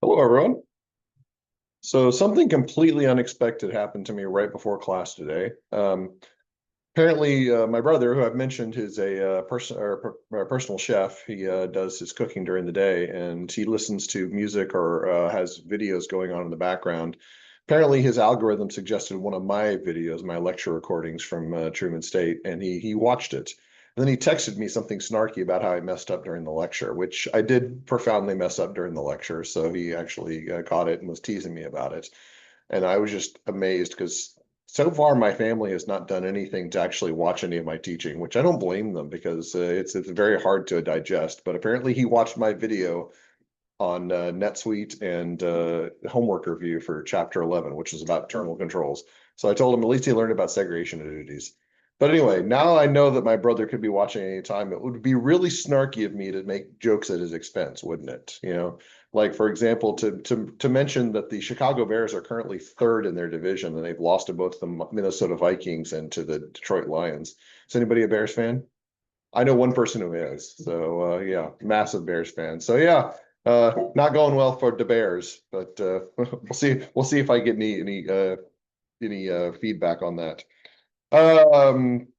Hello, everyone. So something completely unexpected happened to me right before class today. Apparently, my brother, who I've mentioned, is a personal chef. He does his cooking during the day, and he listens to music or has videos going on in the background. Apparently, his algorithm suggested one of my videos, my lecture recordings from Truman State, and he watched it. And then he texted me something snarky about how I messed up during the lecture, which I did profoundly mess up during the lecture. So he actually caught it and was teasing me about it. And I was just amazed because so far my family has not done anything to actually watch any of my teaching, which I don't blame them because it's very hard to digest. But apparently he watched my video on NetSuite and homework review for chapter 11, which is about terminal controls. So I told him at least he learned about segregation duties. But anyway, now I know that my brother could be watching any time. It would be really snarky of me to make jokes at his expense, wouldn't it? Like for example, to mention that the Chicago Bears are currently third in their division and they've lost to both the Minnesota Vikings and to the Detroit Lions. Is anybody a Bears fan? I know one person who is. So yeah, massive Bears fan. So yeah, not going well for the Bears, but we'll see. We'll see if I get any feedback on that.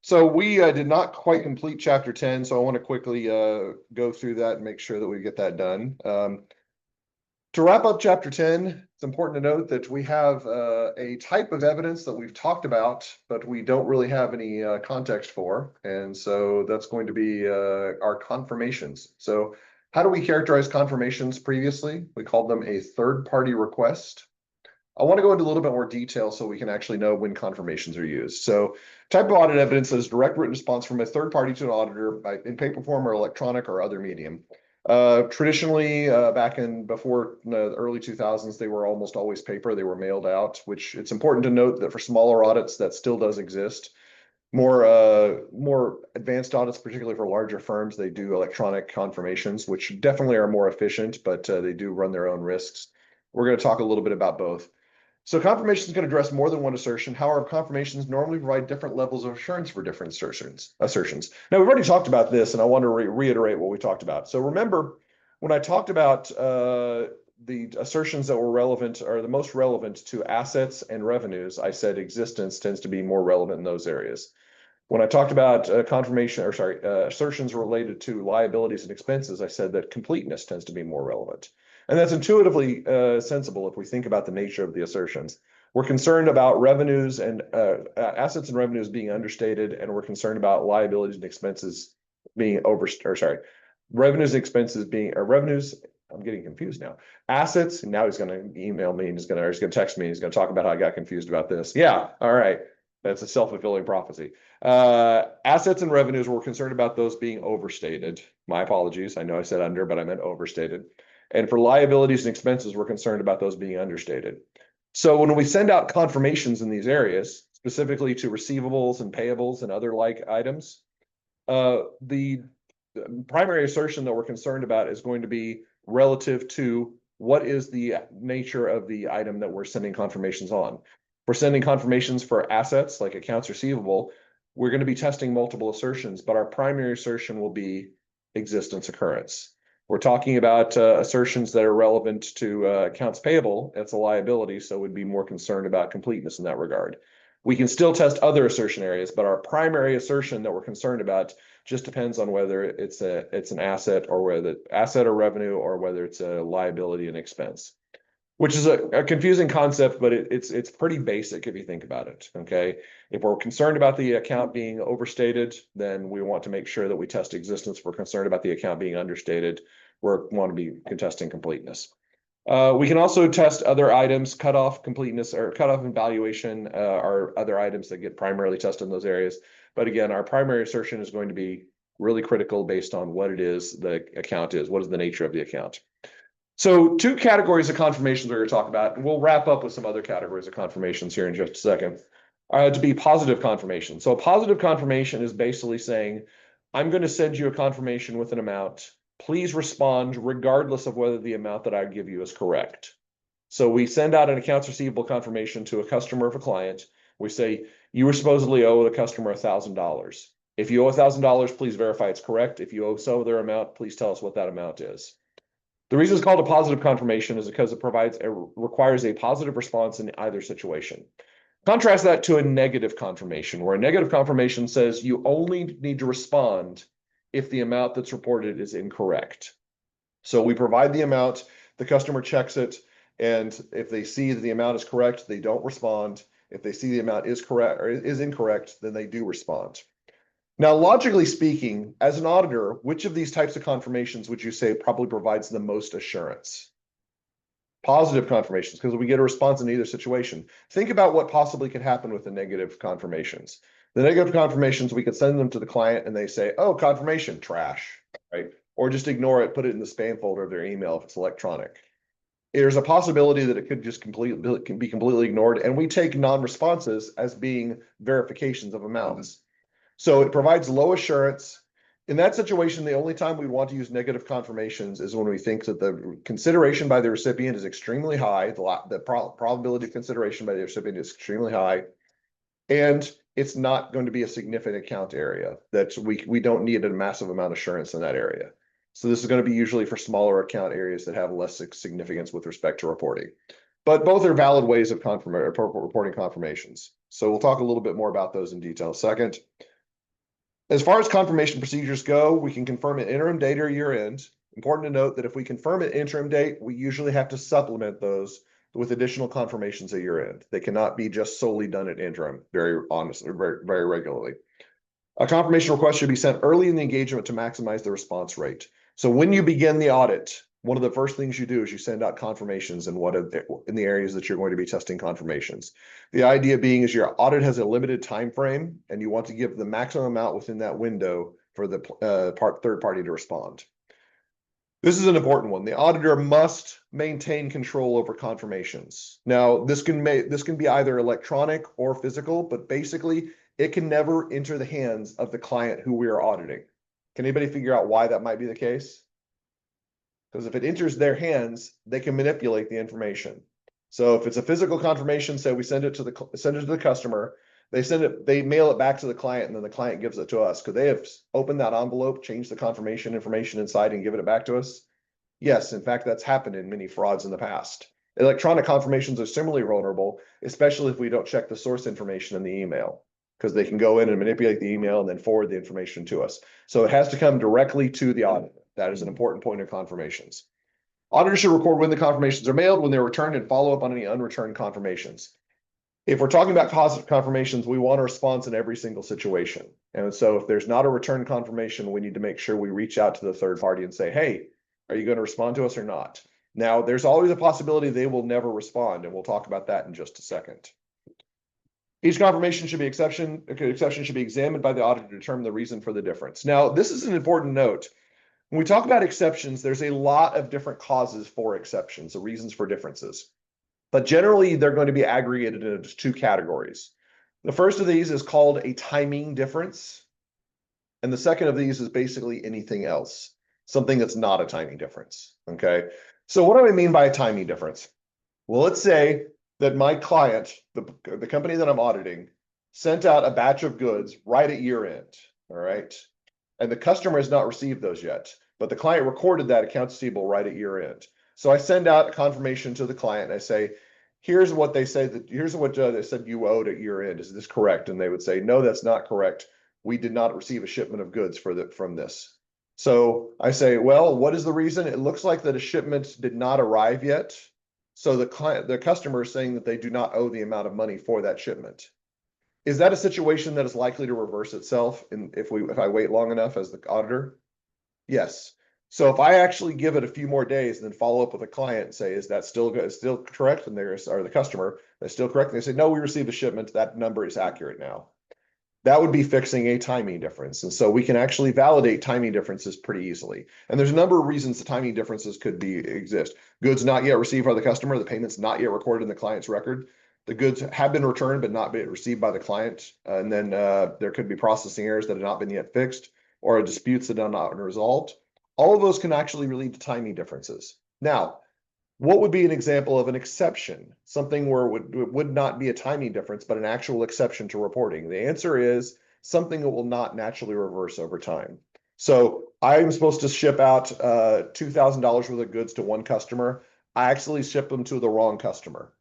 So we did not quite complete chapter 10, so I want to quickly go through that and make sure that we get that done. To wrap up chapter 10, it's important to note that we have a type of evidence that we've talked about, but we don't really have any context for. And so that's going to be our confirmations. So how do we characterize confirmations previously? We called them a third-party request. I want to go into a little bit more detail so we can actually know when confirmations are used. So type of audit evidence is direct written response from a third party to an auditor in paper form or electronic or other medium. Traditionally, back in before the early 2000s, they were almost always paper. They were mailed out, which it's important to note that for smaller audits, that still does exist. More advanced audits, particularly for larger firms, they do electronic confirmations, which definitely are more efficient, but they do run their own risks. We're going to talk a little bit about both. So confirmation is going to address more than one assertion. However, confirmations normally provide different levels of assurance for different assertions. Now, we've already talked about this, and I want to reiterate what we talked about. So remember, when I talked about the assertions that were relevant or the most relevant to assets and revenues, I said existence tends to be more relevant in those areas. When I talked about assertions related to liabilities and expenses, I said that completeness tends to be more relevant. And that's intuitively sensible if we think about the nature of the assertions. We're concerned about revenues and assets and revenues being understated, and we're concerned about liabilities and expenses being revenues and expenses being revenues. I'm getting confused now. Assets. Now he's going to email me and he's going to text me. He's going to talk about how I got confused about this. Yeah. All right. That's a self-fulfilling prophecy. Assets and revenues, we're concerned about those being overstated. My apologies. I know I said under, but I meant overstated. And for liabilities and expenses, we're concerned about those being understated. So when we send out confirmations in these areas, specifically to receivables and payables and other like items, the primary assertion that we're concerned about is going to be relative to what is the nature of the item that we're sending confirmations on. We're sending confirmations for assets like accounts receivable. We're going to be testing multiple assertions, but our primary assertion will be existence occurrence. We're talking about assertions that are relevant to accounts payable. That's a liability, so we'd be more concerned about completeness in that regard. We can still test other assertion areas, but our primary assertion that we're concerned about just depends on whether it's an asset or whether asset or revenue or whether it's a liability and expense, which is a confusing concept, but it's pretty basic if you think about it. Okay, if we're concerned about the account being overstated, then we want to make sure that we test existence. If we're concerned about the account being understated, we want to be contesting completeness. We can also test other items, cutoff completeness or cutoff and valuation are other items that get primarily tested in those areas. But again, our primary assertion is going to be really critical based on what it is the account is. What is the nature of the account? So two categories of confirmations we're going to talk about, and we'll wrap up with some other categories of confirmations here in just a second, to be positive confirmation. So a positive confirmation is basically saying, I'm going to send you a confirmation with an amount. Please respond regardless of whether the amount that I give you is correct. So we send out an accounts receivable confirmation to a customer of a client. We say, you were supposedly owe the customer $1,000. If you owe $1,000, please verify it's correct. If you owe some other amount, please tell us what that amount is. The reason it's called a positive confirmation is because it requires a positive response in either situation. Contrast that to a negative confirmation, where a negative confirmation says you only need to respond if the amount that's reported is incorrect. So we provide the amount, the customer checks it, and if they see that the amount is correct, they don't respond. If they see the amount is correct or is incorrect, then they do respond. Now, logically speaking, as an auditor, which of these types of confirmations would you say probably provides the most assurance? Positive confirmations, because we get a response in either situation. Think about what possibly could happen with the negative confirmations. The negative confirmations, we could send them to the client and they say, oh, confirmation, trash, right? Or just ignore it, put it in the spam folder of their email if it's electronic. There's a possibility that it could just be completely ignored, and we take non-responses as being verifications of amounts. So it provides low assurance. In that situation, the only time we want to use negative confirmations is when we think that the consideration by the recipient is extremely high, the probability of consideration by the recipient is extremely high, and it's not going to be a significant account area, that we don't need a massive amount of assurance in that area. So this is going to be usually for smaller account areas that have less significance with respect to reporting. But both are valid ways of reporting confirmations. So we'll talk a little bit more about those in detail second. As far as confirmation procedures go, we can confirm an interim date or year end. Important to note that if we confirm an interim date, we usually have to supplement those with additional confirmations at year end. They cannot be just solely done at interim, very honestly, very regularly. A confirmation request should be sent early in the engagement to maximize the response rate. So when you begin the audit, one of the first things you do is you send out confirmations in the areas that you're going to be testing confirmations. The idea being is your audit has a limited time frame, and you want to give the maximum amount within that window for the third party to respond. This is an important one. The auditor must maintain control over confirmations. Now, this can be either electronic or physical, but basically it can never enter the hands of the client who we are auditing. Can anybody figure out why that might be the case? Because if it enters their hands, they can manipulate the information. So if it's a physical confirmation, say we send it to the customer, they mail it back to the client, and then the client gives it to us. Could they have opened that envelope, changed the confirmation information inside, and given it back to us? Yes, in fact, that's happened in many frauds in the past. Electronic confirmations are similarly vulnerable, especially if we don't check the source information in the email, because they can go in and manipulate the email and then forward the information to us. So it has to come directly to the auditor. That is an important point of confirmations. Auditors should record when the confirmations are mailed, when they're returned, and follow up on any unreturned confirmations. If we're talking about positive confirmations, we want a response in every single situation. And so if there's not a return confirmation, we need to make sure we reach out to the third party and say, hey, are you going to respond to us or not? Now, there's always a possibility they will never respond, and we'll talk about that in just a second. Each confirmation should be exception should be examined by the auditor to determine the reason for the difference. Now, this is an important note. When we talk about exceptions, there's a lot of different causes for exceptions, the reasons for differences. But generally, they're going to be aggregated into two categories. The first of these is called a timing difference. And the second of these is basically anything else, something that's not a timing difference, okay? So what do I mean by a timing difference? Well, let's say that my client, the company that I'm auditing, sent out a batch of goods right at year end, all right? And the customer has not received those yet, but the client recorded that accounts receivable right at year end. So I send out a confirmation to the client and I say, here's what they say, here's what they said you owed at year end. Is this correct? And they would say, no, that's not correct. We did not receive a shipment of goods from this. So I say, well, what is the reason? It looks like that a shipment did not arrive yet. So the customer is saying that they do not owe the amount of money for that shipment. Is that a situation that is likely to reverse itself if I wait long enough as the auditor? Yes. So if I actually give it a few more days and then follow up with a client and say, is that still correct? And or the customer, that's still correct. And they say, no, we received a shipment. That number is accurate now. That would be fixing a timing difference. And so we can actually validate timing differences pretty easily. And there's a number of reasons the timing differences could exist. Goods not yet received by the customer, the payments not yet recorded in the client's record. The goods have been returned but not been received by the client. And then there could be processing errors that have not been yet fixed, or disputes that are not resolved. All of those can actually lead to timing differences. Now, what would be an example of an exception? Something where it would not be a timing difference, but an actual exception to reporting. The answer is something that will not naturally reverse over time. So I'm supposed to ship out $2,000 worth of goods to one customer. I actually ship them to the wrong customer.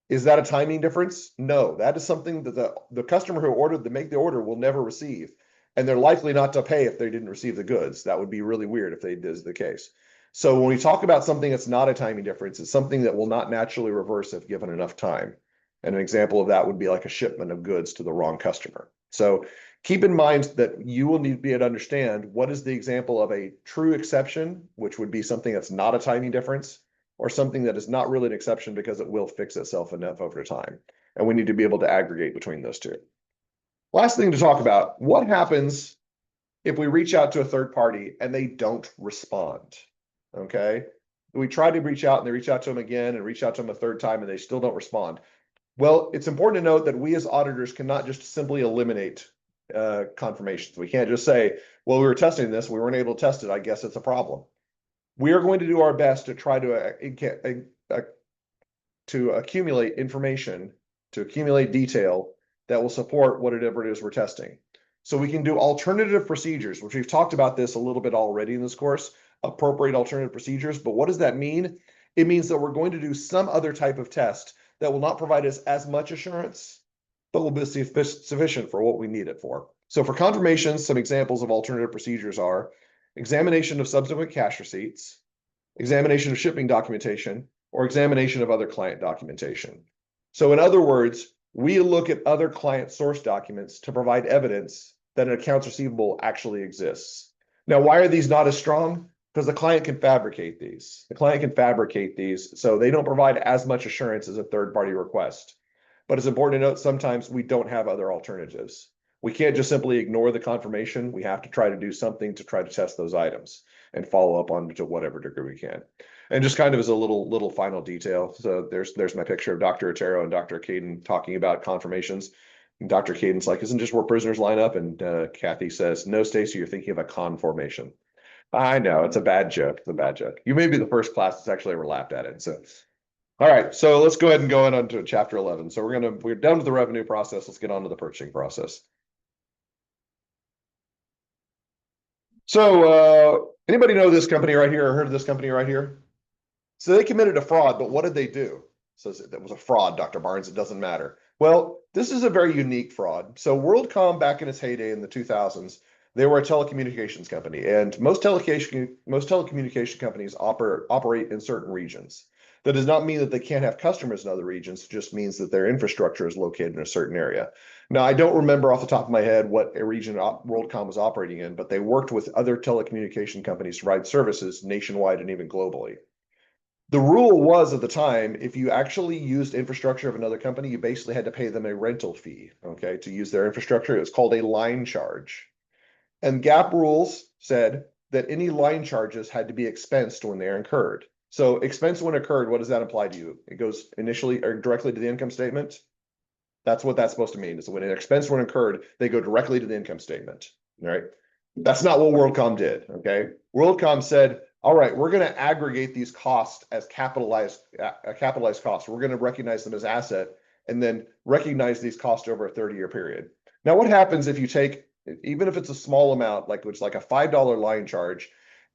Is that a timing difference? No, that is something that the customer who ordered to make the order will never receive. And they're likely not to pay if they didn't receive the goods. That would be really weird if they is the case. So when we talk about something that's not a timing difference, it's something that will not naturally reverse if given enough time. And an example of that would be like a shipment of goods to the wrong customer. So keep in mind that you will need to be able to understand what is the example of a true exception, which would be something that's not a timing difference, or something that is not really an exception because it will fix itself enough over time. And we need to be able to aggregate between those two. Last thing to talk about, what happens if we reach out to a third party and they don't respond? Okay. We try to reach out and they reach out to them again and reach out to them a third time and they still don't respond. Well, it's important to note that we as auditors cannot just simply eliminate confirmations. We can't just say, well, we were testing this, we weren't able to test it, I guess it's a problem. We are going to do our best to try to accumulate information, to accumulate detail that will support whatever it is we're testing. So we can do alternative procedures, which we've talked about this a little bit already in this course, appropriate alternative procedures. But what does that mean? It means that we're going to do some other type of test that will not provide us as much assurance, but will be sufficient for what we need it for. So for confirmations, some examples of alternative procedures are examination of subsequent cash receipts, examination of shipping documentation, or examination of other client documentation. So in other words, we look at other client source documents to provide evidence that an accounts receivable actually exists. Now, why are these not as strong? Because the client can fabricate these. The client can fabricate these, so they don't provide as much assurance as a third-party request. But it's important to note sometimes we don't have other alternatives. We can't just simply ignore the confirmation. We have to try to do something to try to test those items and follow up on to whatever degree we can. And just kind of as a little final detail. So there's my picture of Dr. Otero and Dr. Caden talking about confirmations. And Dr. Caden's like, isn't just where prisoners line up? And Kathy says, no, Stacy, you're thinking of a conformation. I know it's a bad joke. It's a bad joke. You may be the first class that's actually ever laughed at it. So, all right. So let's go ahead and go on to chapter 11. So we're done with the revenue process. Let's get on to the purchasing process. So anybody know this company right here or heard of this company right here? So they committed a fraud, but what did they do? So that was a fraud, Dr. Barnes. It doesn't matter. Well, this is a very unique fraud. So WorldCom back in its heyday in the 2000s, they were a telecommunications company, and most telecommunication companies operate in certain regions. That does not mean that they can't have customers in other regions. It just means that their infrastructure is located in a certain area. Now, I don't remember off the top of my head what a region WorldCom was operating in, but they worked with other telecommunication companies to provide services nationwide and even globally. The rule was at the time, if you actually used infrastructure of another company, you basically had to pay them a rental fee, okay, to use their infrastructure. It was called a line charge. And GAAP rules said that any line charges had to be expensed when they're incurred. So expense when occurred, what does that apply to you? It goes initially or directly to the income statement. That's what that's supposed to mean, is when an expense when incurred, they go directly to the income statement, all right? That's not what WorldCom did, okay? WorldCom said, all right, we're going to aggregate these costs as capitalized costs. We're going to recognize them as asset and then recognize these costs over a 30-year period. Now, what happens if you take, even if it's a small amount, like it's like a $5 line charge,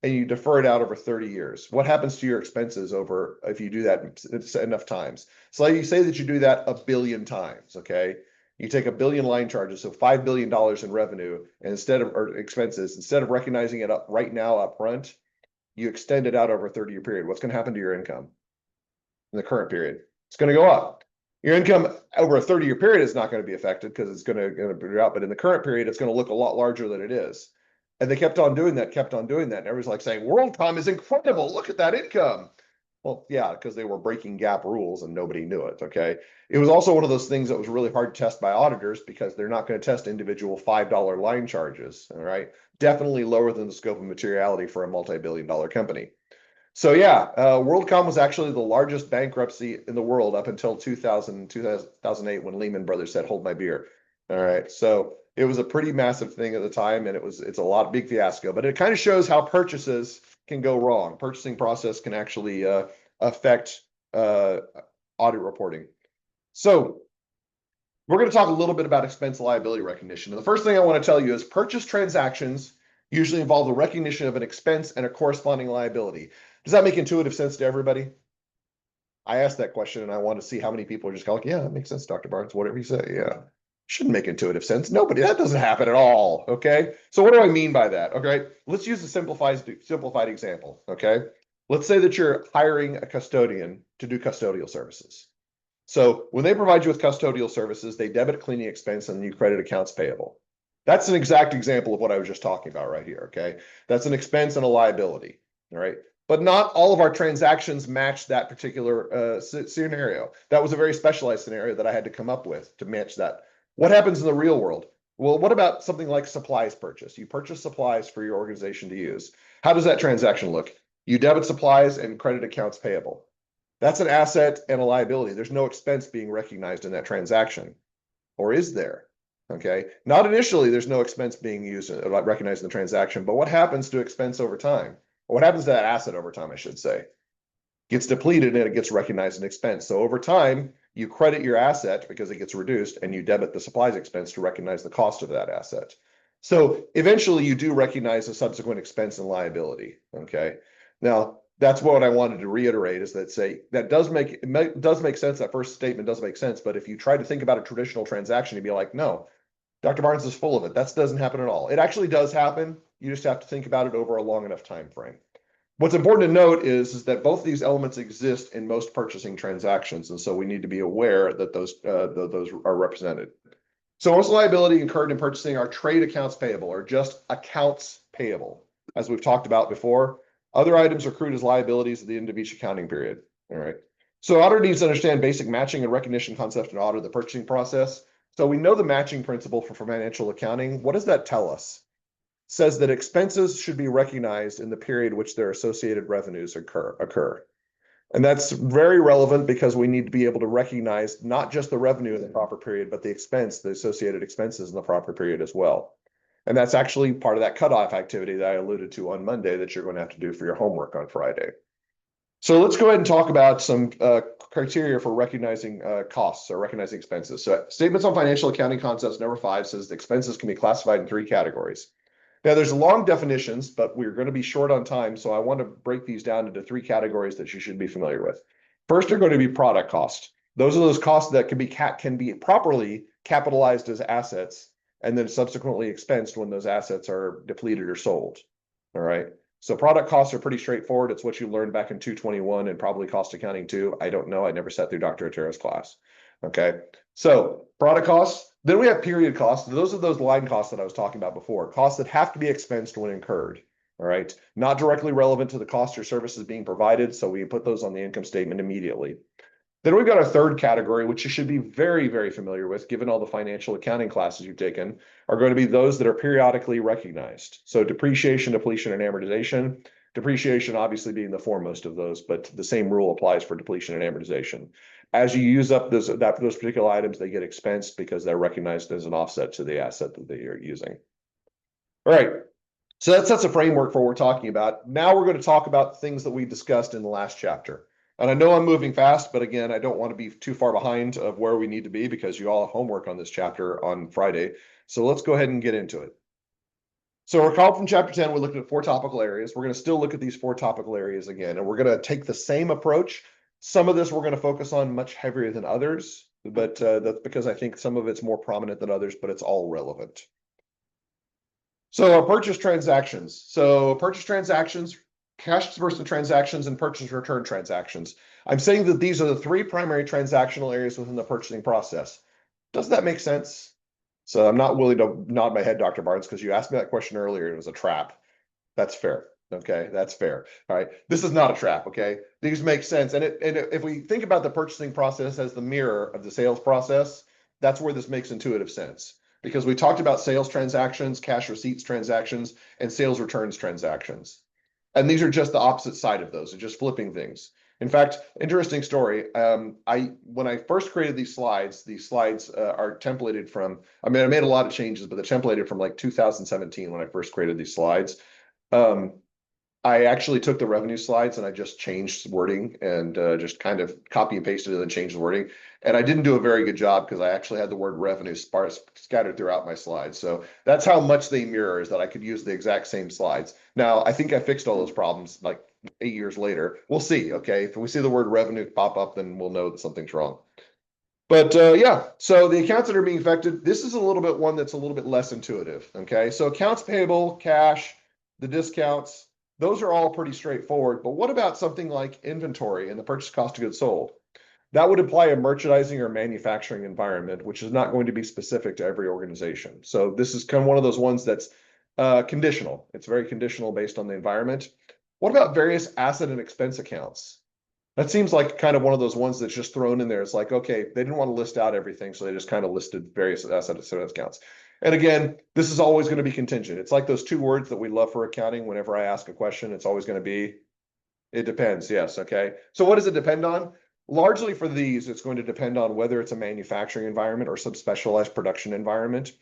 and you defer it out over 30 years? What happens to your expenses over if you do that enough times? So like you say that you do that 1 billion times, okay? You take 1 billion line charges, so $5 billion in revenue, and or expenses, instead of recognizing it up right now up front, you extend it out over a 30-year period. What's going to happen to your income in the current period? It's going to go up. Your income over a 30-year period is not going to be affected because it's going to be out, but in the current period, it's going to look a lot larger than it is. And they kept on doing that, and everyone's like saying, WorldCom is incredible. Look at that income. Well, yeah, because they were breaking GAAP rules and nobody knew it, okay? It was also one of those things that was really hard to test by auditors because they're not going to test individual $5 line charges, all right? Definitely lower than the scope of materiality for a multi-billion-dollar company. So yeah, WorldCom was actually the largest bankruptcy in the world up until 2008 when Lehman Brothers said, hold my beer, all right? So it was a pretty massive thing at the time, and it's a big fiasco, but it kind of shows how purchases can go wrong. Purchasing process can actually affect audit reporting. So we're going to talk a little bit about expense liability recognition. And the first thing I want to tell you is purchase transactions usually involve the recognition of an expense and a corresponding liability. Does that make intuitive sense to everybody? I asked that question and I want to see how many people are just like, yeah, that makes sense, Dr. Barnes, whatever you say. Yeah. Shouldn't make intuitive sense. Nobody, that doesn't happen at all. Okay. So what do I mean by that? Okay. Let's use a simplified example. Okay. Let's say that you're hiring a custodian to do custodial services. So when they provide you with custodial services, they debit cleaning expense and you credit accounts payable. That's an exact example of what I was just talking about right here. Okay. That's an expense and a liability. All right. But not all of our transactions match that particular scenario. That was a very specialized scenario that I had to come up with to match that. What happens in the real world? Well, what about something like supplies purchase? You purchase supplies for your organization to use. How does that transaction look? You debit supplies and credit accounts payable. That's an asset and a liability. There's no expense being recognized in that transaction. Or is there? Okay. Not initially, there's no expense being used, recognized in the transaction, but what happens to expense over time? Or what happens to that asset over time, I should say? Gets depleted and it gets recognized in expense. So over time, you credit your asset because it gets reduced and you debit the supplies expense to recognize the cost of that asset. So eventually you do recognize a subsequent expense and liability. Okay. Now, that's what I wanted to reiterate is that that does make sense. That first statement does make sense. But if you try to think about a traditional transaction, you'd be like, no, Dr. Barnes is full of it. That doesn't happen at all. It actually does happen. You just have to think about it over a long enough time frame. What's important to note is that both these elements exist in most purchasing transactions, and so we need to be aware that those are represented. So most liability incurred in purchasing are trade accounts payable, or just accounts payable, as we've talked about before. Other items are accrued as liabilities at the end of each accounting period. All right. So auditor needs to understand basic matching and recognition concept and audit the purchasing process. So we know the matching principle for financial accounting. What does that tell us? Says that expenses should be recognized in the period which their associated revenues occur. And that's very relevant because we need to be able to recognize not just the revenue in the proper period, but the associated expenses in the proper period as well. And that's actually part of that cutoff activity that I alluded to on Monday that you're going to have to do for your homework on Friday. So let's go ahead and talk about some criteria for recognizing costs or recognizing expenses. So statements on financial accounting concepts number 5 says the expenses can be classified in 3 categories. Now there's long definitions, but we're going to be short on time. So I want to break these down into 3 categories that you should be familiar with. First are going to be product cost. Those are those costs that can be properly capitalized as assets and then subsequently expensed when those assets are depleted or sold. All right. So product costs are pretty straightforward. It's what you learned back in 221 and probably cost accounting too. I don't know. I never sat through Dr. Otero's class. Okay. So product costs. Then we have period costs. Those are those line costs that I was talking about before. Costs that have to be expensed when incurred. All right. Not directly relevant to the cost or services being provided. So we put those on the income statement immediately. Then we've got our third category, which you should be very, very familiar with, given all the financial accounting classes you've taken, are going to be those that are periodically recognized. So depreciation, depletion, and amortization. Depreciation obviously being the foremost of those, but the same rule applies for depletion and amortization. As you use up those particular items, they get expensed because they're recognized as an offset to the asset that they are using. All right. So that sets a framework for what we're talking about. Now we're going to talk about things that we discussed in the last chapter. And I know I'm moving fast, but again, I don't want to be too far behind of where we need to be because you all have homework on this chapter on Friday. So let's go ahead and get into it. So recall from chapter 10, we looked at 4 topical areas. We're going to still look at these 4 topical areas again, and we're going to take the same approach. Some of this we're going to focus on much heavier than others, but that's because I think some of it's more prominent than others, but it's all relevant. So our purchase transactions. So purchase transactions, cash disbursement transactions, and purchase return transactions. I'm saying that these are the 3 primary transactional areas within the purchasing process. Does that make sense? So I'm not willing to nod my head, Dr. Barnes, because you asked me that question earlier. It was a trap. That's fair. Okay, that's fair. All right, this is not a trap. Okay, these make sense. And if we think about the purchasing process as the mirror of the sales process, that's where this makes intuitive sense. Because we talked about sales transactions, cash receipts transactions, and sales returns transactions. And these are just the opposite side of those. They're just flipping things. In fact, interesting story. When I first created these slides are templated from, I mean, I made a lot of changes, but they're templated from like 2017 when I first created these slides. I actually took the revenue slides and I just changed wording and just kind of copy and pasted it and changed the wording. And I didn't do a very good job because I actually had the word revenue sparse scattered throughout my slides. So that's how much they mirror, is that I could use the exact same slides. Now, I think I fixed all those problems like 8 years later. We'll see. Okay. If we see the word revenue pop up, then we'll know that something's wrong. But yeah, so the accounts that are being affected, this is a little bit one that's a little bit less intuitive. Okay. So accounts payable, cash, the discounts, those are all pretty straightforward. But what about something like inventory and the purchase cost of goods sold? That would imply a merchandising or manufacturing environment, which is not going to be specific to every organization. So this is kind of one of those ones that's conditional. It's very conditional based on the environment. What about various asset and expense accounts? That seems like kind of one of those ones that's just thrown in there. It's like, okay, they didn't want to list out everything, so they just kind of listed various asset and expense accounts. And again, this is always going to be contingent. It's like those two words that we love for accounting. Whenever I ask a question, it's always going to be, it depends. Yes. Okay. So what does it depend on? Largely for these, it's going to depend on whether it's a manufacturing environment or some specialized production environment.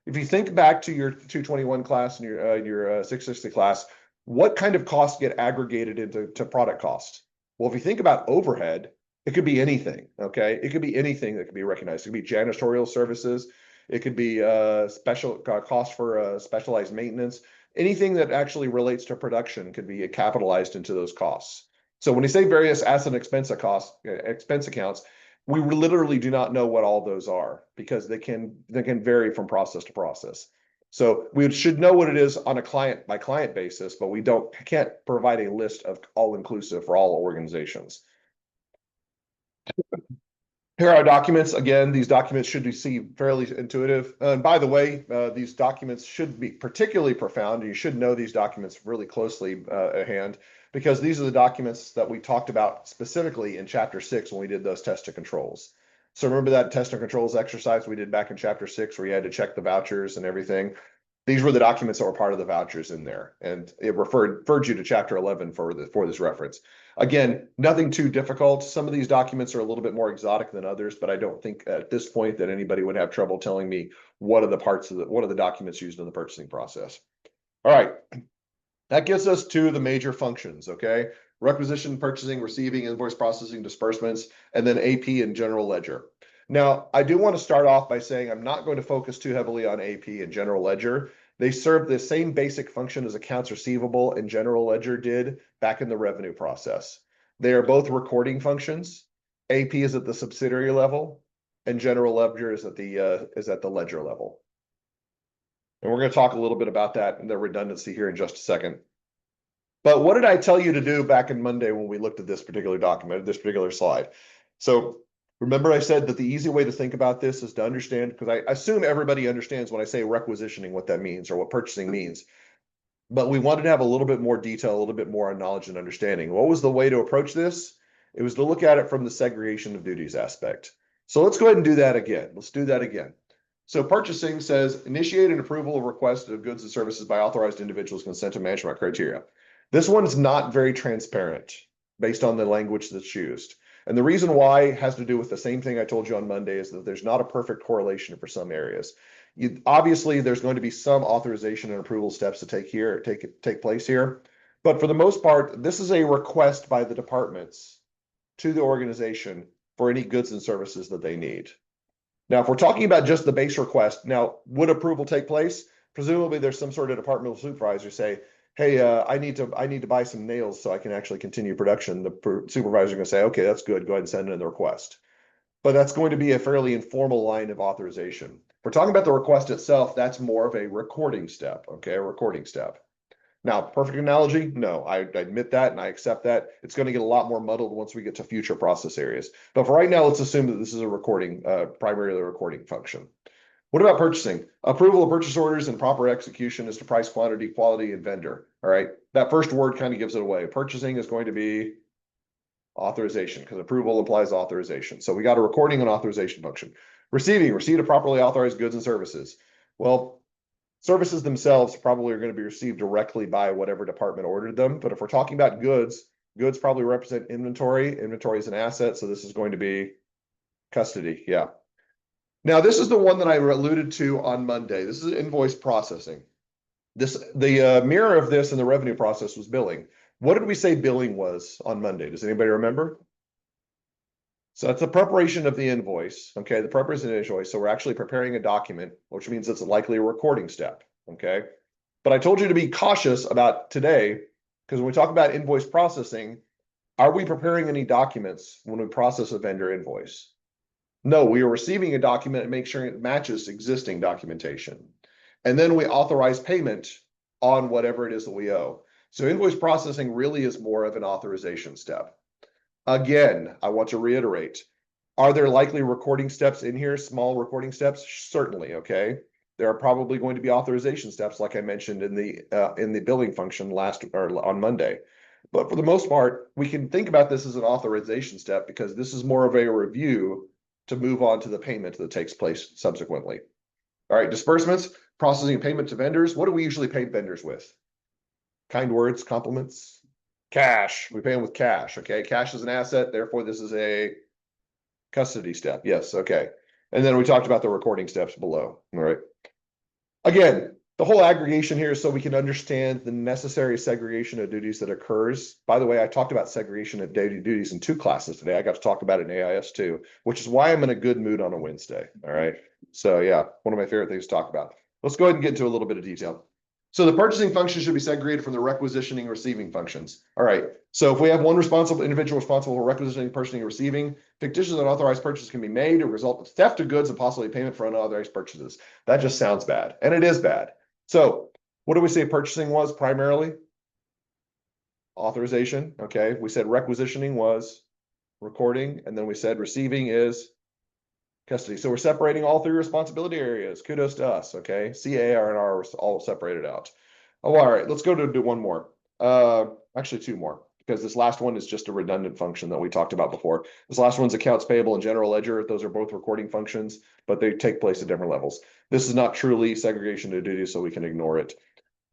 If you think back to your 221 class and your 660 class, what kind of costs get aggregated into product cost? Well, if you think about overhead, it could be anything. Okay, it could be anything that could be recognized. It could be janitorial services. It could be special cost for specialized maintenance. Anything that actually relates to production could be capitalized into those costs. So when you say various asset expense accounts, we literally do not know what all those are because they can vary from process to process. So we should know what it is on a client by client basis, but we can't provide a list of all inclusive for all organizations. Here are our documents. Again, these documents should be fairly intuitive. And by the way, these documents should be particularly profound. You should know these documents really closely at hand, because these are the documents that we talked about specifically in Chapter 6 when we did those test and controls. So remember that test and controls exercise we did back in Chapter 6 where you had to check the vouchers and everything? These were the documents that were part of the vouchers in there, and it referred you to Chapter 11 for this reference. Again, nothing too difficult. Some of these documents are a little bit more exotic than others, but I don't think at this point that anybody would have trouble telling me what are the documents used in the purchasing process. All right, that gets us to the major functions. Okay, requisition, purchasing, receiving, invoice processing, disbursements, and then AP and general ledger. Now, I do want to start off by saying I'm not going to focus too heavily on AP and general ledger. They serve the same basic function as accounts receivable and general ledger did back in the revenue process. They are both recording functions. AP is at the subsidiary level, and general ledger is at the ledger level. And we're going to talk a little bit about that and the redundancy here in just a second. But what did I tell you to do back in Monday when we looked at this particular document, this particular slide? So remember I said that the easy way to think about this is to understand, because I assume everybody understands when I say requisitioning what that means or what purchasing means. But we wanted to have a little bit more detail, a little bit more knowledge and understanding. What was the way to approach this? It was to look at it from the segregation of duties aspect. So let's go ahead and do that again. Let's do that again. So purchasing says initiate an approval of request of goods and services by authorized individuals consent to management criteria. This one's not very transparent based on the language that's used. And the reason why has to do with the same thing I told you on Monday, is that there's not a perfect correlation for some areas. Obviously, there's going to be some authorization and approval steps to take place here. But for the most part, this is a request by the departments to the organization for any goods and services that they need. Now, if we're talking about just the base request, now, would approval take place? Presumably, there's some sort of departmental supervisor say, hey, I need to buy some nails so I can actually continue production. The supervisor is going to say, okay, that's good. Go ahead and send in the request. But that's going to be a fairly informal line of authorization. If we're talking about the request itself, that's more of a recording step, okay, a recording step. Now, perfect analogy? No, I admit that and I accept that. It's going to get a lot more muddled once we get to future process areas. But for right now, let's assume that this is a recording, primarily a recording function. What about purchasing? Approval of purchase orders and proper execution as to price, quantity, quality, and vendor. All right, that first word kind of gives it away. Purchasing is going to be authorization, because approval implies authorization. So we got a recording and authorization function. Receiving, receipt of properly authorized goods and services. Well, services themselves probably are going to be received directly by whatever department ordered them. But if we're talking about goods, goods probably represent inventory. Inventory is an asset, so this is going to be custody. Yeah. Now, this is the one that I alluded to on Monday. This is invoice processing. The mirror of this in the revenue process was billing. What did we say billing was on Monday? Does anybody remember? So that's the preparation of the invoice. Okay, the preparation of the invoice. So we're actually preparing a document, which means it's likely a recording step. Okay. But I told you to be cautious about today, because when we talk about invoice processing, are we preparing any documents when we process a vendor invoice? No, we are receiving a document and make sure it matches existing documentation. And then we authorize payment on whatever it is that we owe. So invoice processing really is more of an authorization step. Again, I want to reiterate, are there likely recording steps in here, small recording steps? Certainly, okay. There are probably going to be authorization steps, like I mentioned in the billing function last or on Monday. But for the most part, we can think about this as an authorization step because this is more of a review to move on to the payment that takes place subsequently. All right, disbursements, processing payment to vendors. What do we usually pay vendors with? Kind words, compliments, cash. We pay them with cash. Okay, cash is an asset. Therefore, this is a custody step. Yes. Okay. And then we talked about the recording steps below. All right. Again, the whole aggregation here is so we can understand the necessary segregation of duties that occurs. By the way, I talked about segregation of daily duties in 2 classes today. I got to talk about it in AIS too, which is why I'm in a good mood on a Wednesday. All right. So yeah, one of my favorite things to talk about. Let's go ahead and get into a little bit of detail. So the purchasing function should be segregated from the requisitioning receiving functions. All right. So if we have one individual responsible for requisitioning, purchasing, and receiving, fictitious and unauthorized purchases can be made or result in theft of goods and possibly payment for unauthorized purchases. That just sounds bad. And it is bad. So what do we say purchasing was primarily? Authorization. Okay. We said requisitioning was recording. And then we said receiving is custody. So we're separating all 3 responsibility areas. Kudos to us. Okay. C, A, R, and R are all separated out. Oh, all right. Let's go to do one more. Actually 2 more, because this last one is just a redundant function that we talked about before. This last one's accounts payable and general ledger. Those are both recording functions, but they take place at different levels. This is not truly segregation of duties, so we can ignore it.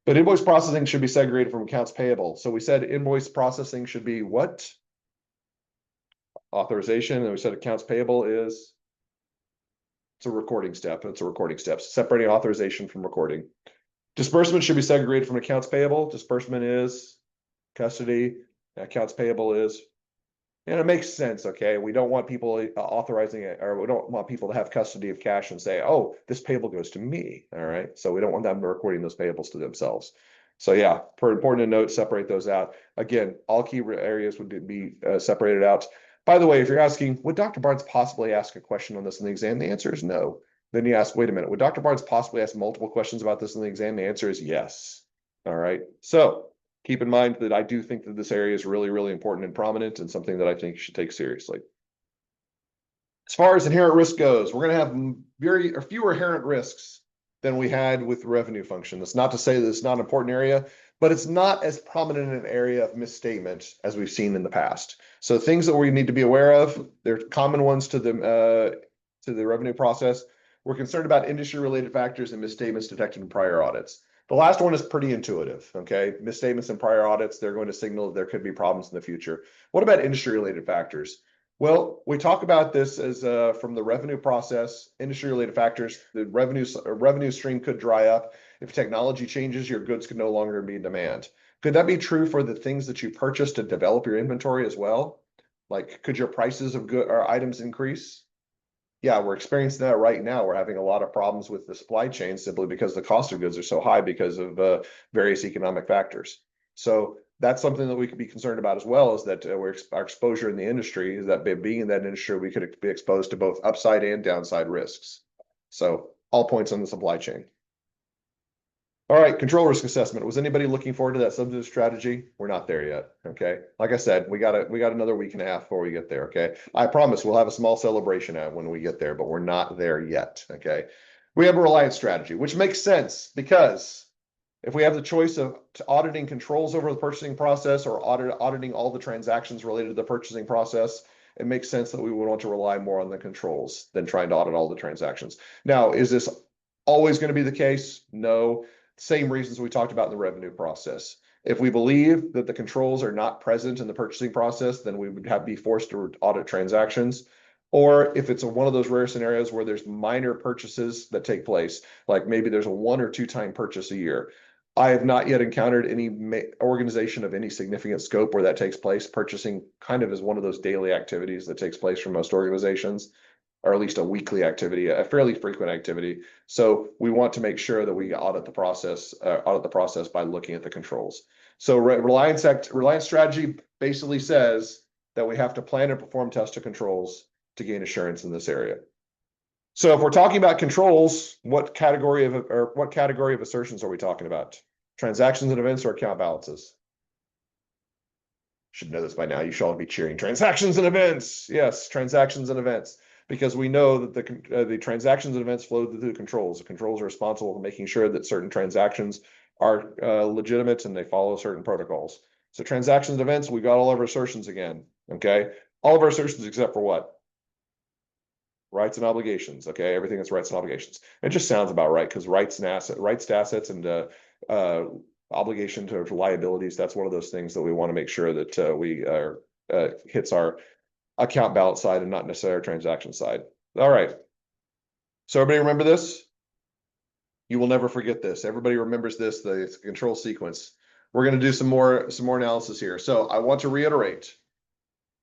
But invoice processing should be segregated from accounts payable. So we said invoice processing should be what? Authorization. And we said accounts payable is, it's a recording step. It's a recording step. Separating authorization from recording. Disbursement should be segregated from accounts payable. Disbursement is custody. Accounts payable is, and it makes sense. Okay. We don't want people authorizing it, or we don't want people to have custody of cash and say, oh, this payable goes to me. All right. So we don't want them recording those payables to themselves. So yeah, important to note, separate those out. Again, all key areas would be separated out. By the way, if you're asking, would Dr. Barnes possibly ask a question on this in the exam? The answer is no. Then you ask, wait a minute, would Dr. Barnes possibly ask multiple questions about this in the exam? The answer is yes. All right. So keep in mind that I do think that this area is really, really important and prominent and something that I think you should take seriously. As far as inherent risk goes, we're going to have fewer inherent risks than we had with the revenue function. That's not to say that it's not an important area, but it's not as prominent an area of misstatement as we've seen in the past. So things that we need to be aware of, they're common ones to the revenue process. We're concerned about industry-related factors and misstatements detected in prior audits. The last one is pretty intuitive, okay? Misstatements in prior audits, they're going to signal that there could be problems in the future. What about industry-related factors? Well, we talk about this as from the revenue process, industry-related factors. The revenue stream could dry up. If technology changes, your goods could no longer be in demand. Could that be true for the things that you purchase to develop your inventory as well? Like, could your prices of good or items increase? Yeah, we're experiencing that right now. We're having a lot of problems with the supply chain simply because the cost of goods are so high because of various economic factors. So that's something that we could be concerned about as well, is that our exposure in the industry is that by being in that industry, we could be exposed to both upside and downside risks. So all points on the supply chain. All right, control risk assessment. Was anybody looking forward to that substantive strategy? We're not there yet. Okay. Like I said, we got another week and a half before we get there. Okay. I promise we'll have a small celebration when we get there, but we're not there yet. Okay. We have a reliance strategy, which makes sense because if we have the choice of auditing controls over the purchasing process or auditing all the transactions related to the purchasing process, it makes sense that we would want to rely more on the controls than trying to audit all the transactions. Now, is this always going to be the case? No. Same reasons we talked about in the revenue process. If we believe that the controls are not present in the purchasing process, then we would be forced to audit transactions. Or if it's one of those rare scenarios where there's minor purchases that take place, like maybe there's a 1 or 2 time purchase a year, I have not yet encountered any organization of any significant scope where that takes place. Purchasing kind of is one of those daily activities that takes place for most organizations, or at least a weekly activity, a fairly frequent activity. So we want to make sure that we audit the process by looking at the controls. So Reliance strategy basically says that we have to plan and perform tests of controls to gain assurance in this area. So if we're talking about controls, what category of assertions are we talking about? Transactions and events or account balances? Should know this by now. You should all be cheering. Transactions and events. Yes, transactions and events. Because we know that the transactions and events flow through the controls. The controls are responsible for making sure that certain transactions are legitimate and they follow certain protocols. So transactions and events, we got all of our assertions again. Okay, all of our assertions except for what? Rights and obligations. Okay, everything that's rights and obligations. It just sounds about right because rights to assets and obligation to liabilities. That's one of those things that we want to make sure that we hits our account balance side and not necessarily our transaction side. All right. So everybody remember this? You will never forget this. Everybody remembers this, the control sequence. We're going to do some more analysis here. So I want to reiterate.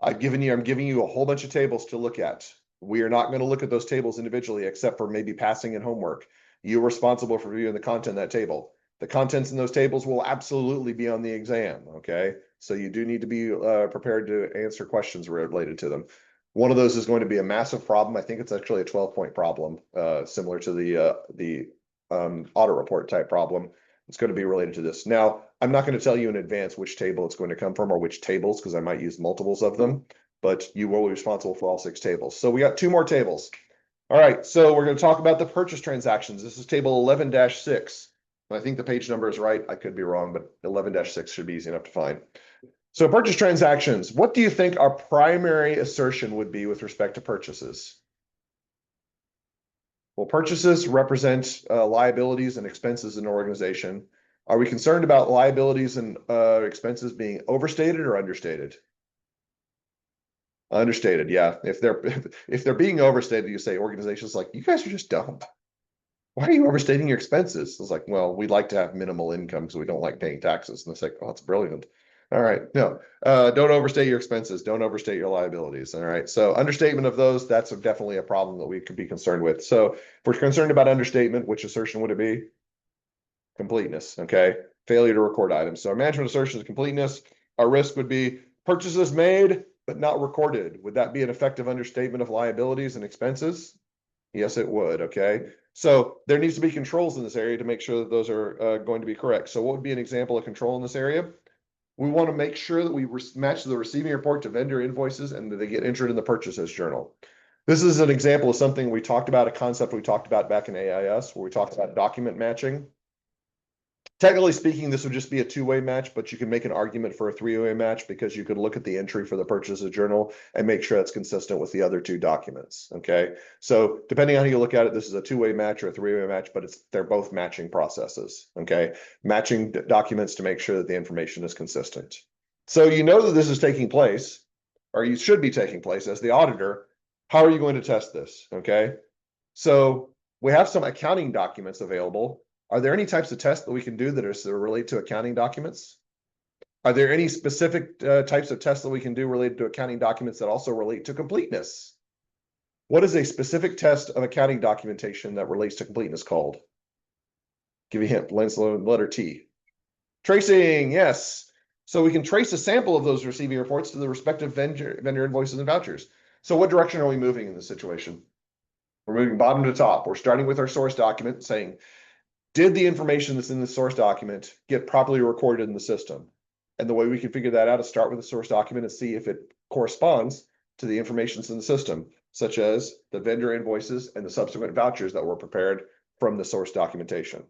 I'm giving you a whole bunch of tables to look at. We are not going to look at those tables individually, except for maybe passing in homework. You're responsible for reviewing the content of that table. The contents in those tables will absolutely be on the exam, okay? So you do need to be prepared to answer questions related to them. One of those is going to be a massive problem. I think it's actually a 12-point problem, similar to the audit report type problem. It's going to be related to this. Now, I'm not going to tell you in advance which table it's going to come from or which tables, because I might use multiples of them, but you will be responsible for all 6 tables. So we got 2 more tables. All right, so we're going to talk about the purchase transactions. This is table 11-6. I think the page number is right. I could be wrong, but 11-6 should be easy enough to find. So purchase transactions, what do you think our primary assertion would be with respect to purchases? Well, purchases represent liabilities and expenses in an organization. Are we concerned about liabilities and expenses being overstated or understated? Understated, yeah. If they're being overstated, you say organizations like, you guys are just dumb. Why are you overstating your expenses? It's like, well, we'd like to have minimal income because we don't like paying taxes. And it's like, oh, that's brilliant. All right, no, don't overstate your expenses. Don't overstate your liabilities. All right, so understatement of those, that's definitely a problem that we could be concerned with. So if we're concerned about understatement, which assertion would it be? Completeness, okay? Failure to record items. So our management assertion is completeness. Our risk would be purchases made, but not recorded. Would that be an effective understatement of liabilities and expenses? Yes, it would, okay? So there needs to be controls in this area to make sure that those are going to be correct. So what would be an example of control in this area? We want to make sure that we match the receiving report to vendor invoices and that they get entered in the purchases journal. This is an example of something we talked about, a concept we talked about back in AIS, where we talked about document matching. Technically speaking, this would just be a 2-way match, but you can make an argument for a 3-way match because you could look at the entry for the purchases journal and make sure it's consistent with the other 2 documents. Okay, so depending on how you look at it, this is a 2-way match or a 3-way match, but they're both matching processes. Okay, matching documents to make sure that the information is consistent. So you know that this is taking place, or you should be taking place as the auditor. How are you going to test this? Okay, so we have some accounting documents available. Are there any types of tests that we can do that relate to accounting documents? Are there any specific types of tests that we can do related to accounting documents that also relate to completeness? What is a specific test of accounting documentation that relates to completeness called? Give you a hint, letter T. Tracing, yes. So we can trace a sample of those receiving reports to the respective vendor invoices and vouchers. So what direction are we moving in this situation? We're moving bottom to top. We're starting with our source document saying, did the information that's in the source document get properly recorded in the system? And the way we can figure that out is start with the source document and see if it corresponds to the information that's in the system, such as the vendor invoices and the subsequent vouchers that were prepared from the source documentation.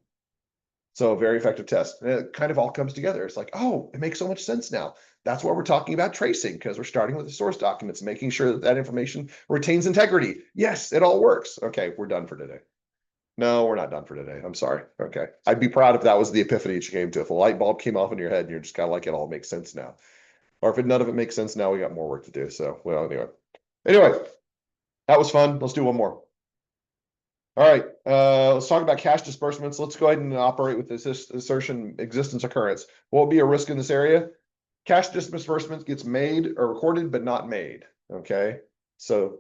So a very effective test. And it kind of all comes together. It's like, oh, it makes so much sense now. That's why we're talking about tracing, because we're starting with the source documents, making sure that that information retains integrity. Yes, it all works. Okay, we're done for today. No, we're not done for today. I'm sorry. Okay. I'd be proud if that was the epiphany that you came to. If a light bulb came off in your head and you're just kind of like, it all makes sense now. Or if none of it makes sense now, we got more work to do. So, well, anyway. Anyway, that was fun. Let's do one more. All right, let's talk about cash disbursements. Let's go ahead and operate with this assertion existence occurrence. What would be a risk in this area? Cash disbursement gets made or recorded, but not made. Okay, so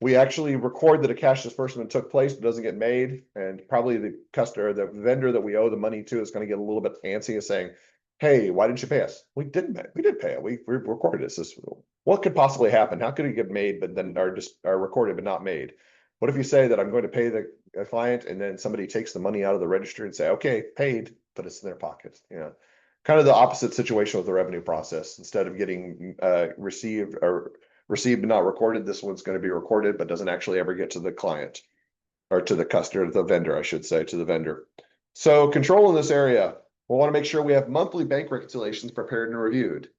we actually record that a cash disbursement took place, but doesn't get made, and probably the customer, the vendor that we owe the money to, is going to get a little bit antsy and saying, "Hey, why didn't you pay us? We didn't pay. We did pay it. We recorded this. What could possibly happen? How could it get made, but then are recorded but not made? What if you say that I'm going to pay the client, and then somebody takes the money out of the register and say, okay, paid, but it's in their pocket? You know, kind of the opposite situation with the revenue process. Instead of getting received but not recorded, this one's going to be recorded, but doesn't actually ever get to the client or to the customer, the vendor, I should say, to the vendor. So control in this area, we'll want to make sure we have monthly bank reconciliations prepared and reviewed.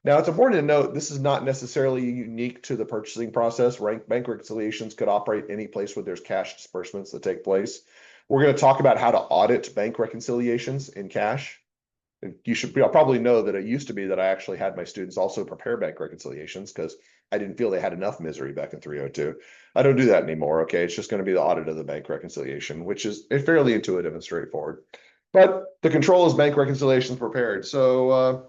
Now, it's important to note this is not necessarily unique to the purchasing process. Bank reconciliations could operate any place where there's cash disbursements that take place. We're going to talk about how to audit bank reconciliations in cash. You should probably know that it used to be that I actually had my students also prepare bank reconciliations because I didn't feel they had enough misery back in 302. I don't do that anymore. Okay, it's just going to be the audit of the bank reconciliation, which is fairly intuitive and straightforward. But the control is bank reconciliations prepared. So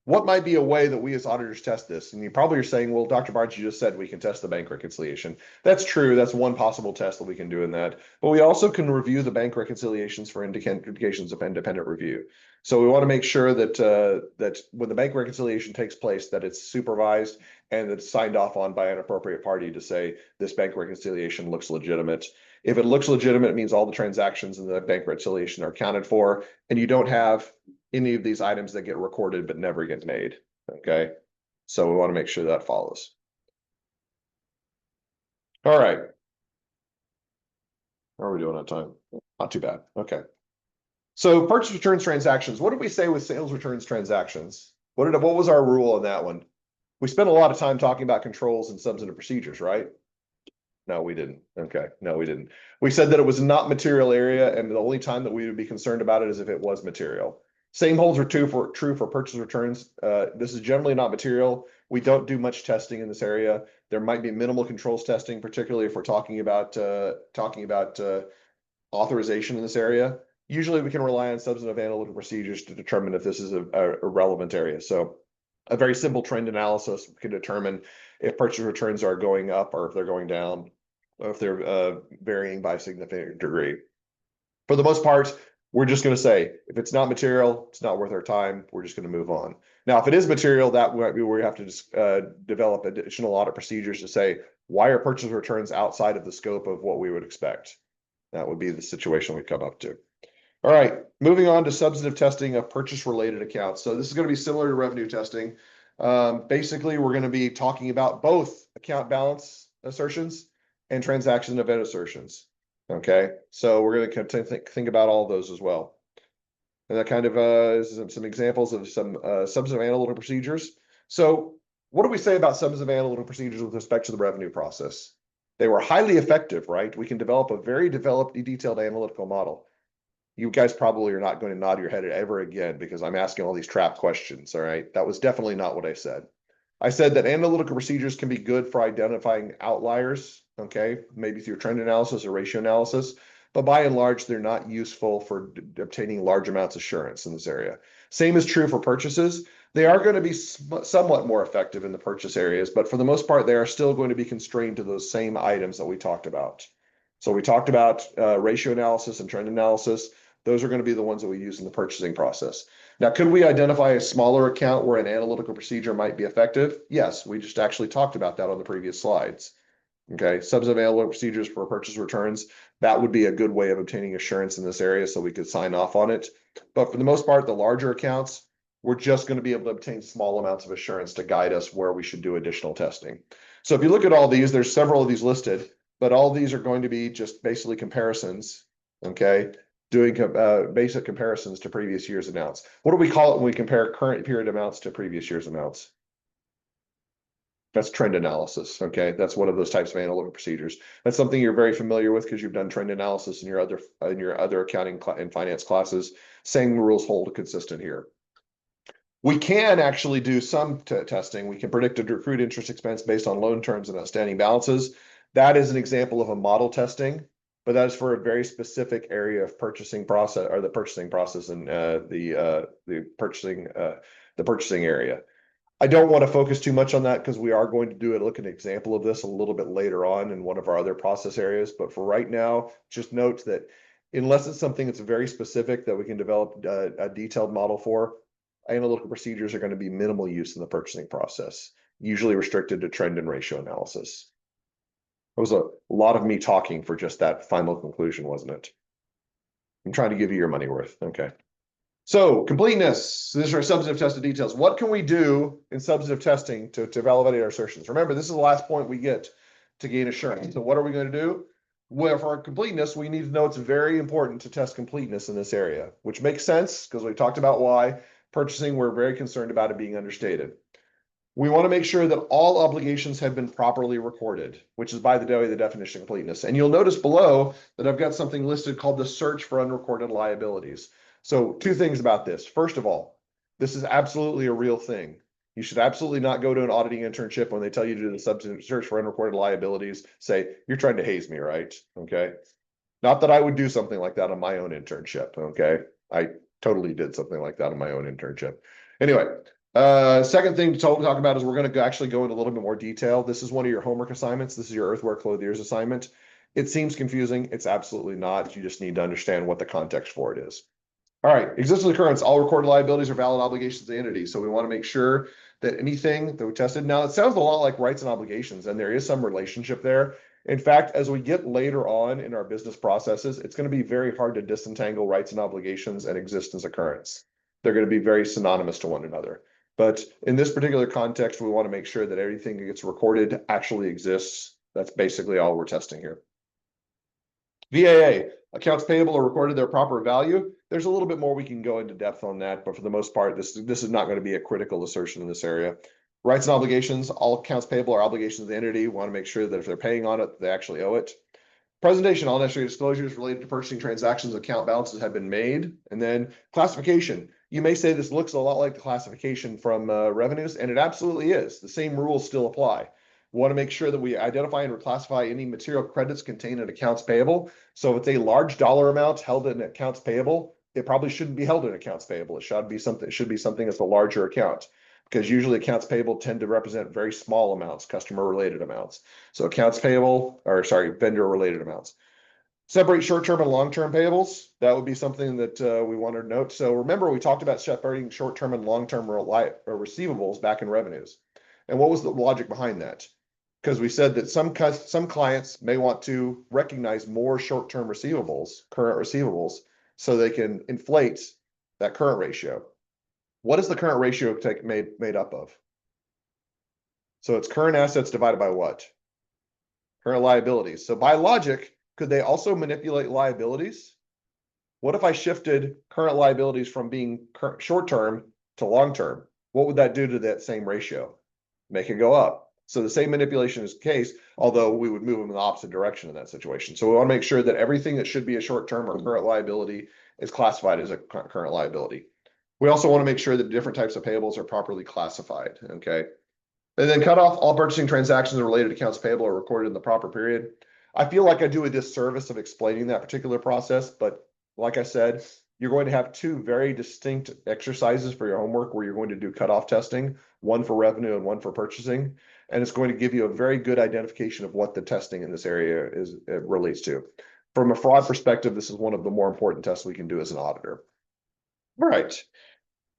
what might be a way that we as auditors test this? And you probably are saying, well, Dr. Barnes, you just said we can test the bank reconciliation. That's true. That's one possible test that we can do in that. But we also can review the bank reconciliations for indications of independent review. So we want to make sure that that when the bank reconciliation takes place, that it's supervised and that it's signed off on by an appropriate party to say this bank reconciliation looks legitimate. If it looks legitimate, it means all the transactions in the bank reconciliation are accounted for, and you don't have any of these items that get recorded but never get made. Okay, so we want to make sure that follows. All right, how are we doing on time? Not too bad. Okay, so purchase returns transactions. What did we say with sales returns transactions? What was our rule on that one? We spent a lot of time talking about controls and substantive procedures, right? No, we didn't. Okay, no, we didn't. We said that it was not material area, and the only time that we would be concerned about it is if it was material. Same holds are true for purchase returns. This is generally not material. We don't do much testing in this area. There might be minimal controls testing, particularly if we're talking about authorization in this area. Usually, we can rely on substantive analytical procedures to determine if this is a relevant area. So, a very simple trend analysis can determine if purchase returns are going up or if they're going down, or if they're varying by a significant degree. For the most part, we're just going to say, if it's not material, it's not worth our time. We're just going to move on. Now, if it is material, that might be where we have to just, develop additional audit procedures to say, why are purchase returns outside of the scope of what we would expect? That would be the situation we come up to. All right, moving on to substantive testing of purchase-related accounts. So this is going to be similar to revenue testing. Basically, we're going to be talking about both account balance assertions and transaction event assertions. Okay, so we're going to think about all of those as well. And that kind of is some examples of some substantive analytical procedures. So what do we say about substantive analytical procedures with respect to the revenue process? They were highly effective, right? We can develop a very detailed analytical model. You guys probably are not going to nod your head ever again because I'm asking all these trap questions. All right. That was definitely not what I said. I said that analytical procedures can be good for identifying outliers. Okay. Maybe through trend analysis or ratio analysis, but by and large, they're not useful for obtaining large amounts of assurance in this area. Same is true for purchases. They are going to be somewhat more effective in the purchase areas, but for the most part, they are still going to be constrained to those same items that we talked about. So we talked about ratio analysis and trend analysis. Those are going to be the ones that we use in the purchasing process. Now, could we identify a smaller account where an analytical procedure might be effective? Yes, we just actually talked about that on the previous slides. Okay, substantive analytical procedures for purchase returns, that would be a good way of obtaining assurance in this area so we could sign off on it. But for the most part, the larger accounts, we're just going to be able to obtain small amounts of assurance to guide us where we should do additional testing. So if you look at all these, there's several of these listed, but all these are going to be just basically comparisons, okay? Doing basic comparisons to previous year's amounts. What do we call it when we compare current period amounts to previous year's amounts? That's trend analysis. Okay, that's one of those types of analytical procedures. That's something you're very familiar with because you've done trend analysis in your other accounting and finance classes. Same rules hold consistent here. We can actually do some testing. We can predict a accrued interest expense based on loan terms and outstanding balances. That is an example of a model testing. but that is for a very specific area of purchasing process, or the purchasing process, and the purchasing area. I don't want to focus too much on that because we are going to look at an example of this a little bit later on in one of our other process areas. But for right now, just note that unless it's something that's very specific that we can develop a detailed model for, analytical procedures are going to be minimal use in the purchasing process, usually restricted to trend and ratio analysis. It was a lot of me talking for just that final conclusion, wasn't it? I'm trying to give you your money worth. Okay. So completeness, these are substantive tested details. What can we do in substantive testing to validate our assertions? Remember, this is the last point we get to gain assurance. So what are we going to do? Well, for our completeness, we need to know it's very important to test completeness in this area, which makes sense because we talked about why purchasing, we're very concerned about it being understated. We want to make sure that all obligations have been properly recorded, which is by the way, the definition of completeness. And you'll notice below that I've got something listed called the search for unrecorded liabilities. So two things about this. First of all, this is absolutely a real thing. You should absolutely not go to an auditing internship when they tell you to do the substantive search for unrecorded liabilities. Say, you're trying to haze me, right? Okay. Not that I would do something like that on my own internship. Okay. I totally did something like that on my own internship. Anyway, second thing to talk about is we're going to actually go into a little bit more detail. This is one of your homework assignments. This is your earthware clothiers assignment. It seems confusing. It's absolutely not. You just need to understand what the context for it is. All right, existence occurrence. All recorded liabilities are valid obligations of the entity. So we want to make sure that anything that we tested. Now, it sounds a lot like rights and obligations, and there is some relationship there. In fact, as we get later on in our business processes, it's going to be very hard to disentangle rights and obligations and existence occurrence. They're going to be very synonymous to one another. But in this particular context, we want to make sure that everything that gets recorded actually exists. That's basically all we're testing here. VAA, accounts payable are recorded their proper value. There's a little bit more we can go into depth on that, but for the most part, this is not going to be a critical assertion in this area. Rights and obligations, all accounts payable are obligations of the entity. We want to make sure that if they're paying on it, they actually owe it. Presentation, all necessary disclosures related to purchasing transactions, account balances have been made. And then classification. You may say this looks a lot like the classification from revenues, and it absolutely is. The same rules still apply. We want to make sure that we identify and reclassify any material credits contained in accounts payable. So if it's a large dollar amount held in accounts payable, it probably shouldn't be held in accounts payable. It should be something that's a larger account, because usually accounts payable tend to represent very small amounts, customer related amounts. So accounts payable, or sorry, vendor related amounts. Separate short-term and long-term payables. That would be something that we want to note. So remember, we talked about separating short-term and long-term receivables back in revenues. And what was the logic behind that? Because we said that some clients may want to recognize more short-term receivables, current receivables, so they can inflate that current ratio. What is the current ratio made up of? So it's current assets divided by what? Current liabilities. So by logic, could they also manipulate liabilities? What if I shifted current liabilities from being short-term to long-term? What would that do to that same ratio? Make it go up. So the same manipulation is the case, although we would move them in the opposite direction in that situation. So we want to make sure that everything that should be a short-term or current liability is classified as a current liability. We also want to make sure that different types of payables are properly classified, okay? And then cut off all purchasing transactions and related accounts payable are recorded in the proper period. I feel like I do a disservice of explaining that particular process, but like I said, you're going to have two very distinct exercises for your homework where you're going to do cutoff testing, one for revenue and one for purchasing. And it's going to give you a very good identification of what the testing in this area relates to. From a fraud perspective, this is one of the more important tests we can do as an auditor. All right.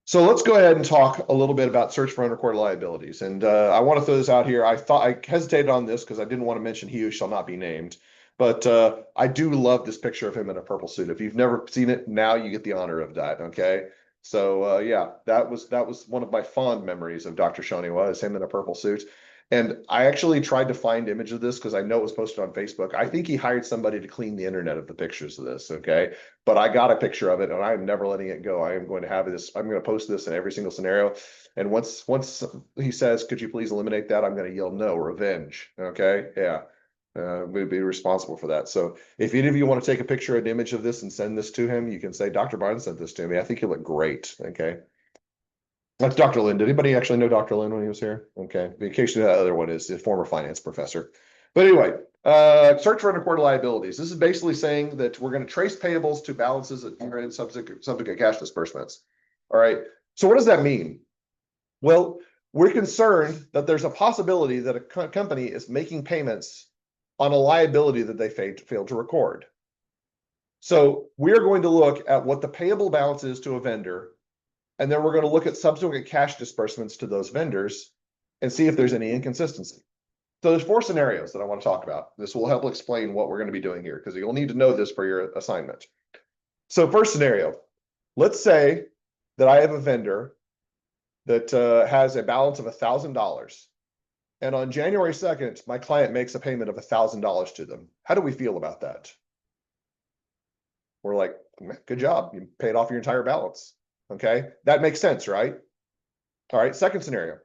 So let's go ahead and talk a little bit about search for unrecorded liabilities. And I want to throw this out here. I hesitated on this because I didn't want to mention he who shall not be named. But I do love this picture of him in a purple suit. If you've never seen it, now you get the honor of that. Okay. So yeah, that was one of my fond memories of Dr. Shoniwa, is him in a purple suit. And I actually tried to find image of this because I know it was posted on Facebook. I think he hired somebody to clean the internet of the pictures of this, okay? But I got a picture of it and I'm never letting it go. I am going to have this, I'm going to post this in every single scenario. And once he says, could you please eliminate that? I'm going to yell, no, revenge, okay? Yeah, we'd be responsible for that. So if any of you want to take a picture, an image of this and send this to him, you can say, Dr. Barnes sent this to me. I think you look great, okay? That's Dr. Lin. Did anybody actually know Dr. Lin when he was here? Okay. The occasion that other one is the former finance professor. But anyway, Search for unrecorded liabilities. This is basically saying that we're going to trace payables to balances that are in subsequent cash disbursements. All right. So what does that mean? Well, we're concerned that there's a possibility that a company is making payments on a liability that they failed to record. So we're going to look at what the payable balance is to a vendor, and then we're going to look at subsequent cash disbursements to those vendors and see if there's any inconsistency. So there's 4 scenarios that I want to talk about. This will help explain what we're going to be doing here because you'll need to know this for your assignment. So first scenario, let's say that I have a vendor that has a balance of $1,000. And on January 2nd, my client makes a payment of $1,000 to them. How do we feel about that? We're like, good job. You paid off your entire balance. Okay. That makes sense, right? All right. Second scenario,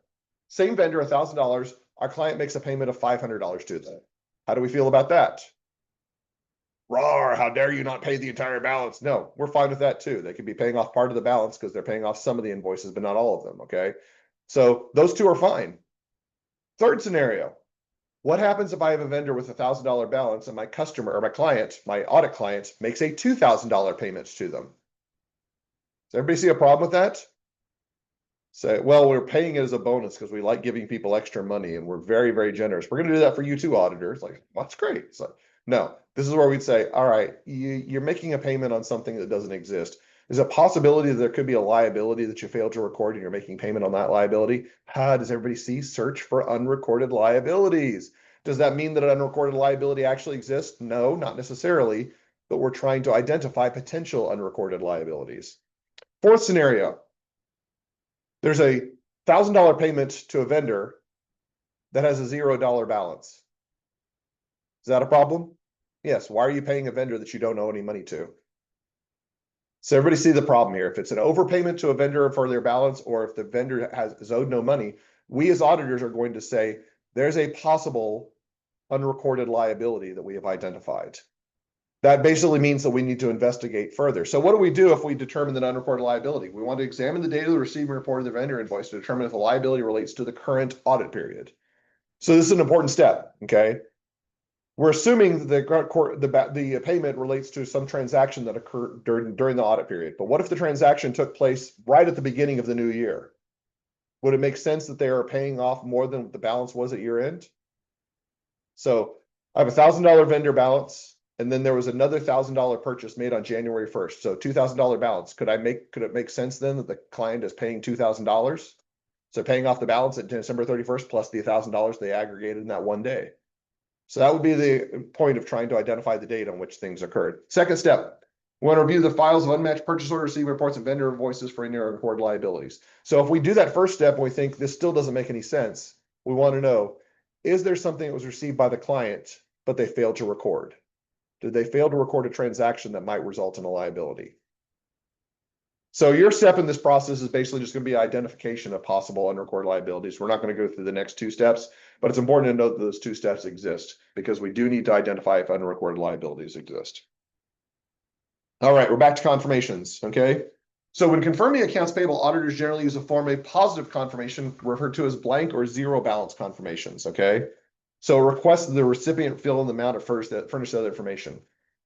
same vendor, $1,000. Our client makes a payment of $500 to them. How do we feel about that? Rawr, how dare you not pay the entire balance? No, we're fine with that too. They could be paying off part of the balance because they're paying off some of the invoices, but not all of them. Okay. So those 2 are fine. Third scenario, what happens if I have a vendor with $1,000 balance and my customer or my client, my audit client, makes a $2,000 payment to them? Does everybody see a problem with that? Say, well, we're paying it as a bonus because we like giving people extra money and we're very, very generous. We're going to do that for you too, auditors. Like, that's great. It's like, no, this is where we'd say, all right, you're making a payment on something that doesn't exist. There's a possibility that there could be a liability that you failed to record and you're making payment on that liability. How does everybody see? Search for unrecorded liabilities. Does that mean that an unrecorded liability actually exists? No, not necessarily, but we're trying to identify potential unrecorded liabilities. Fourth scenario, there's a $1,000 payment to a vendor that has a $0 balance. Is that a problem? Yes. Why are you paying a vendor that you don't owe any money to? So everybody see the problem here. If it's an overpayment to a vendor for their balance, or if the vendor is owed no money, we as auditors are going to say there's a possible unrecorded liability that we have identified. That basically means that we need to investigate further. So what do we do if we determine that unrecorded liability? We want to examine the data of the receiving report of the vendor invoice to determine if the liability relates to the current audit period. So this is an important step, okay? We're assuming that the payment relates to some transaction that occurred during the audit period. But what if the transaction took place right at the beginning of the new year? Would it make sense that they are paying off more than what the balance was at year end? So I have a $1,000 vendor balance, and then there was another $1,000 purchase made on January 1st. So $2,000 balance. Could it make sense then that the client is paying $2,000? So paying off the balance at December 31st plus the $1,000 they aggregated in that one day. So that would be the point of trying to identify the date on which things occurred. Second step, we want to review the files of unmatched purchase order, receiving reports, and vendor invoices for any unrecorded liabilities. So if we do that first step and we think this still doesn't make any sense, we want to know, is there something that was received by the client, but they failed to record? Did they fail to record a transaction that might result in a liability? So your step in this process is basically just going to be identification of possible unrecorded liabilities. We're not going to go through the next 2 steps, but it's important to note that those 2 steps exist because we do need to identify if unrecorded liabilities exist. All right, we're back to confirmations, okay? So when confirming accounts payable, auditors generally use a form of positive confirmation referred to as blank or zero balance confirmations, okay? So request that the recipient fill in the amount of furnish other information.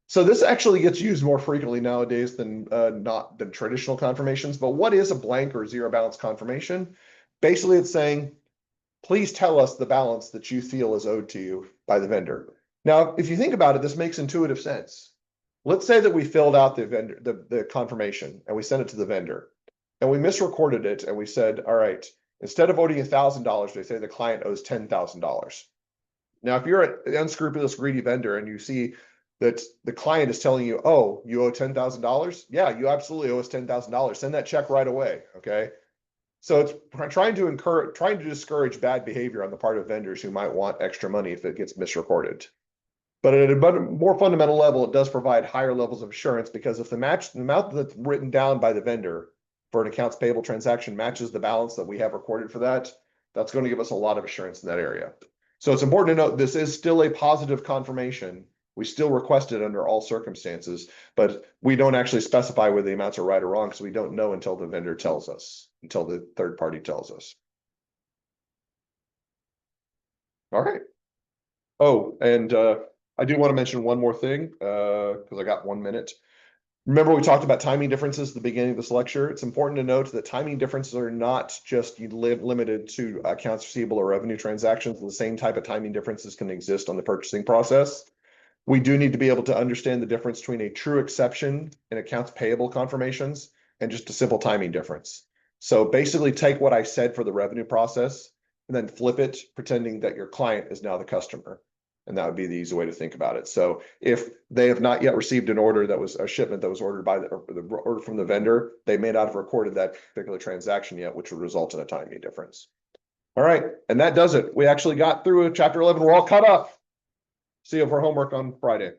So this actually gets used more frequently nowadays than traditional confirmations. But what is a blank or zero balance confirmation? Basically, it's saying, please tell us the balance that you feel is owed to you by the vendor. Now, if you think about it, this makes intuitive sense. Let's say that we filled out the confirmation and we sent it to the vendor and we misrecorded it and we said, all right, instead of owing $1,000, they say the client owes $10,000. Now, if you're an unscrupulous, greedy vendor and you see that the client is telling you, oh, you owe $10,000? Yeah, you absolutely owe us $10,000. Send that check right away, okay? So it's trying to discourage bad behavior on the part of vendors who might want extra money if it gets misrecorded. But at a more fundamental level, it does provide higher levels of assurance because if the amount that's written down by the vendor for an accounts payable transaction matches the balance that we have recorded for that, that's going to give us a lot of assurance in that area. So it's important to note this is still a positive confirmation. We still request it under all circumstances, but we don't actually specify whether the amounts are right or wrong because we don't know until the vendor tells us, until the third party tells us. All right. Oh, and I do want to mention one more thing, because I got 1 minute. Remember, we talked about timing differences at the beginning of this lecture. It's important to note that timing differences are not just limited to accounts receivable or revenue transactions. The same type of timing differences can exist on the purchasing process. We do need to be able to understand the difference between a true exception in accounts payable confirmations and just a simple timing difference. So basically take what I said for the revenue process and then flip it, pretending that your client is now the customer. And that would be the easy way to think about it. So if they have not yet received an order that was a shipment that was ordered by the order from the vendor, they may not have recorded that particular transaction yet, which would result in a timing difference. All right, and that does it. We actually got through chapter 11. We're all caught up. See you for homework on Friday.